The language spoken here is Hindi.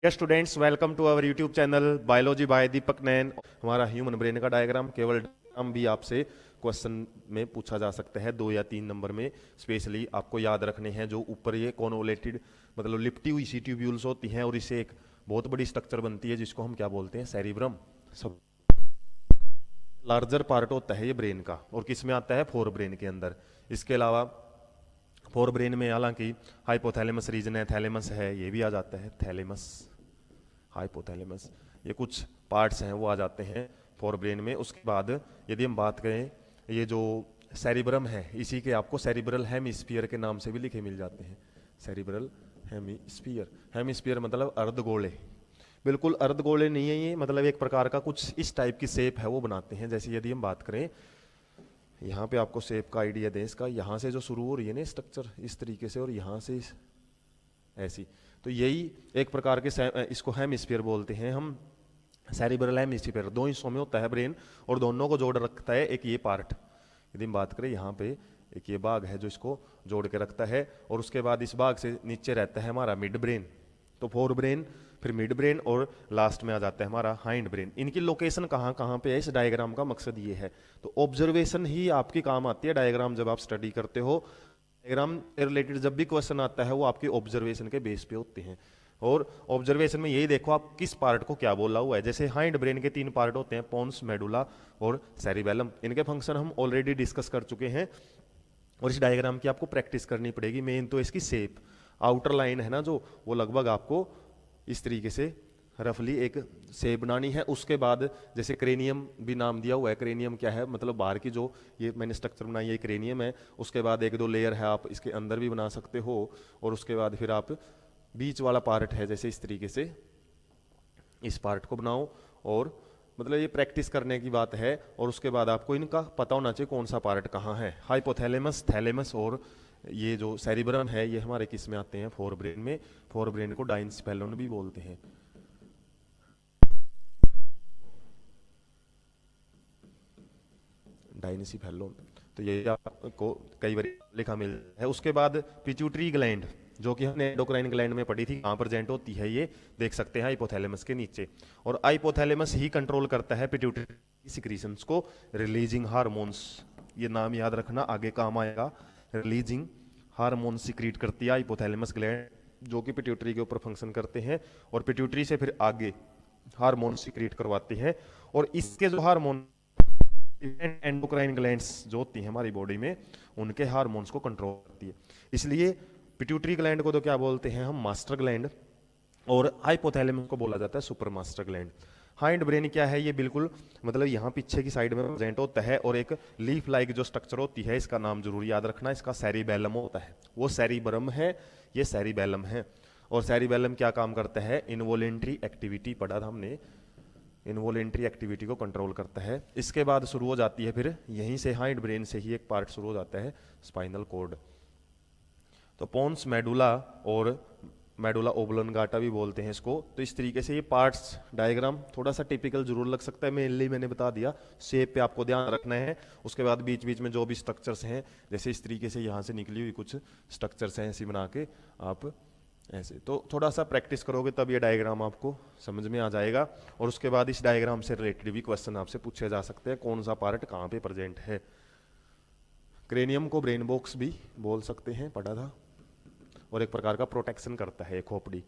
Yes students, welcome to our YouTube channel biology by Deepak Nain. हमारा ह्यूमन ब्रेन का डायग्राम केवल डायग्राम भी आपसे क्वेश्चन में पूछा जा सकता है 2 या 3 नंबर में। स्पेशली आपको याद रखने हैं जो ऊपर ये कॉन्वोलेटेड मतलब लिपटी हुई सी ट्यूब्यूल्स होती हैं और इससे एक बहुत बड़ी स्ट्रक्चर बनती है जिसको हम क्या बोलते हैं, सेरिब्रम। सब लार्जर पार्ट होता है ये ब्रेन का और किस में आता है, फोर ब्रेन के अंदर। इसके अलावा फोर ब्रेन में हालांकि हाइपोथैलेमस रीजन है, थैलेमस है, ये भी आ जाता है, थैलेमस, हाइपोथैलेमस, ये कुछ पार्ट्स हैं वो आ जाते हैं फोर ब्रेन में। उसके बाद यदि हम बात करें, ये जो सेरिब्रम है इसी के आपको सेरिब्रल हेमिस्फीयर के नाम से भी लिखे मिल जाते हैं। सेरिब्रल हेमिस्फीयर, हेमिस्फीयर मतलब अर्धगोले। बिल्कुल अर्धगोले नहीं है ये, मतलब एक प्रकार का कुछ इस टाइप की शेप है वो बनाते हैं। जैसे यदि हम बात करें, यहाँ पे आपको शेप का आइडिया दें इसका, यहाँ से जो शुरू हो रही है ना स्ट्रक्चर इस तरीके से और यहाँ से ऐसी, तो यही एक प्रकार के इसको हेमिस्फीयर बोलते हैं हम। सेरिब्रल हेमिस्फीयर दो हिस्सों में होता है ब्रेन और दोनों को जोड़ रखता है एक ये पार्ट। यदि हम बात करें यहाँ पे एक ये भाग है जो इसको जोड़ के रखता है और उसके बाद इस भाग से नीचे रहता है हमारा मिड ब्रेन। तो फोर ब्रेन, फिर मिड ब्रेन और लास्ट में आ जाता है हमारा हाइंड ब्रेन। इनकी लोकेशन कहाँ कहाँ पे है, इस डायग्राम का मकसद ये है। तो ऑब्जर्वेशन ही आपकी काम आती है डायग्राम जब आप स्टडी करते हो। डायग्राम से रिलेटेड जब भी क्वेश्चन आता है वो आपकी ऑब्जर्वेशन के बेस पे होते हैं। और ऑब्जर्वेशन में यही देखो आप किस पार्ट को क्या बोला हुआ है। जैसे हाइंड ब्रेन के 3 पार्ट होते हैं, पोन्स, मेडुला और सेरिबेलम। इनके फंक्शन हम ऑलरेडी डिस्कस कर चुके हैं और इस डायग्राम की आपको प्रैक्टिस करनी पड़ेगी। मेन तो इसकी शेप, आउटर लाइन है ना जो, वो लगभग आपको इस तरीके से रफली एक शेप बनानी है। उसके बाद जैसे क्रेनियम भी नाम दिया हुआ है, क्रेनियम क्या है मतलब बाहर की जो ये मैंने स्ट्रक्चर बनाई है क्रेनियम है। उसके बाद 1-2 लेयर है आप इसके अंदर भी बना सकते हो और उसके बाद फिर आप बीच वाला पार्ट है जैसे इस तरीके से इस पार्ट को बनाओ। और मतलब ये प्रैक्टिस करने की बात है। और उसके बाद आपको इनका पता होना चाहिए कौन सा पार्ट कहाँ है। हाइपोथैलेमस, थैलेमस और ये जो सेरिब्रम है ये हमारे किस में आते हैं, फोर ब्रेन में। फोर ब्रेन को डाइनस्पेलोन भी बोलते हैं। डाइनसीफेलोन, तो ये आपको कई बार लिखा मिलता है। उसके बाद पिट्यूटरी ग्लैंड जो कि हमने एंडोक्राइन ग्लैंड में पढ़ी थी, कहाँ प्रेजेंट होती है ये देख सकते हैं, हाइपोथैलेमस के नीचे। और हाइपोथैलेमस ही कंट्रोल करता है पिट्यूटरी सिक्रीशंस को, रिलीजिंग हार्मोन्स। ये नाम याद रखना आगे काम आएगा। रिलीजिंग हार्मोन सिक्रीट करती है हाइपोथैलेमस ग्लैंड जो कि पिट्यूटरी के ऊपर फंक्शन करते हैं और पिट्यूटरी से फिर आगे हार्मोन सिक्रीट करवाती है। और इसके जो हार्मोन एंडोक्राइन ग्लैंड्स जो होती हैं हमारी बॉडी में उनके हार्मोन्स को कंट्रोल करती है। इसलिए पिट्यूटरी ग्लैंड को तो क्या बोलते हैं हम, मास्टर ग्लैंड। और हाइपोथैलेमस को बोला जाता है super master gland. Hind brain क्या है, ये बिल्कुल मतलब यहाँ पीछे की साइड में प्रेजेंट होता है और एक लीफ लाइक जो स्ट्रक्चर होती है इसका नाम जरूर याद रखना, इसका सेरिबेलम होता है। वो सेरिब्रम है, ये सेरिबेलम है। और सेरिबेलम क्या काम करता है, इनवॉलेंट्री एक्टिविटी पढ़ा था हमने, इनवॉलेंट्री एक्टिविटी को कंट्रोल करता है। इसके बाद शुरू हो जाती है फिर यहीं से हाइंड ब्रेन से ही एक पार्ट शुरू हो जाता है, स्पाइनल कॉर्ड। तो पोन्स, मेडुला और मेडुला ओब्लोंगाटा भी बोलते हैं इसको। तो इस तरीके से ये पार्ट्स डायग्राम थोड़ा सा टिपिकल जरूर लग सकता है, मेनली मैंने बता दिया। शेप पे आपको ध्यान रखना है। उसके बाद बीच बीच में जो भी स्ट्रक्चर्स हैं जैसे इस तरीके से यहाँ से निकली हुई कुछ स्ट्रक्चर्स हैं ऐसी बना के आप ऐसे, तो थोड़ा सा प्रैक्टिस करोगे तब ये डायग्राम आपको समझ में आ जाएगा। और उसके बाद इस डायग्राम से रिलेटेड भी क्वेश्चन आपसे पूछे जा सकते हैं, कौन सा पार्ट कहाँ पे प्रेजेंट है। क्रेनियम को ब्रेन बॉक्स भी बोल सकते हैं, पढ़ा था। और एक प्रकार का प्रोटेक्शन करता है खोपड़ी।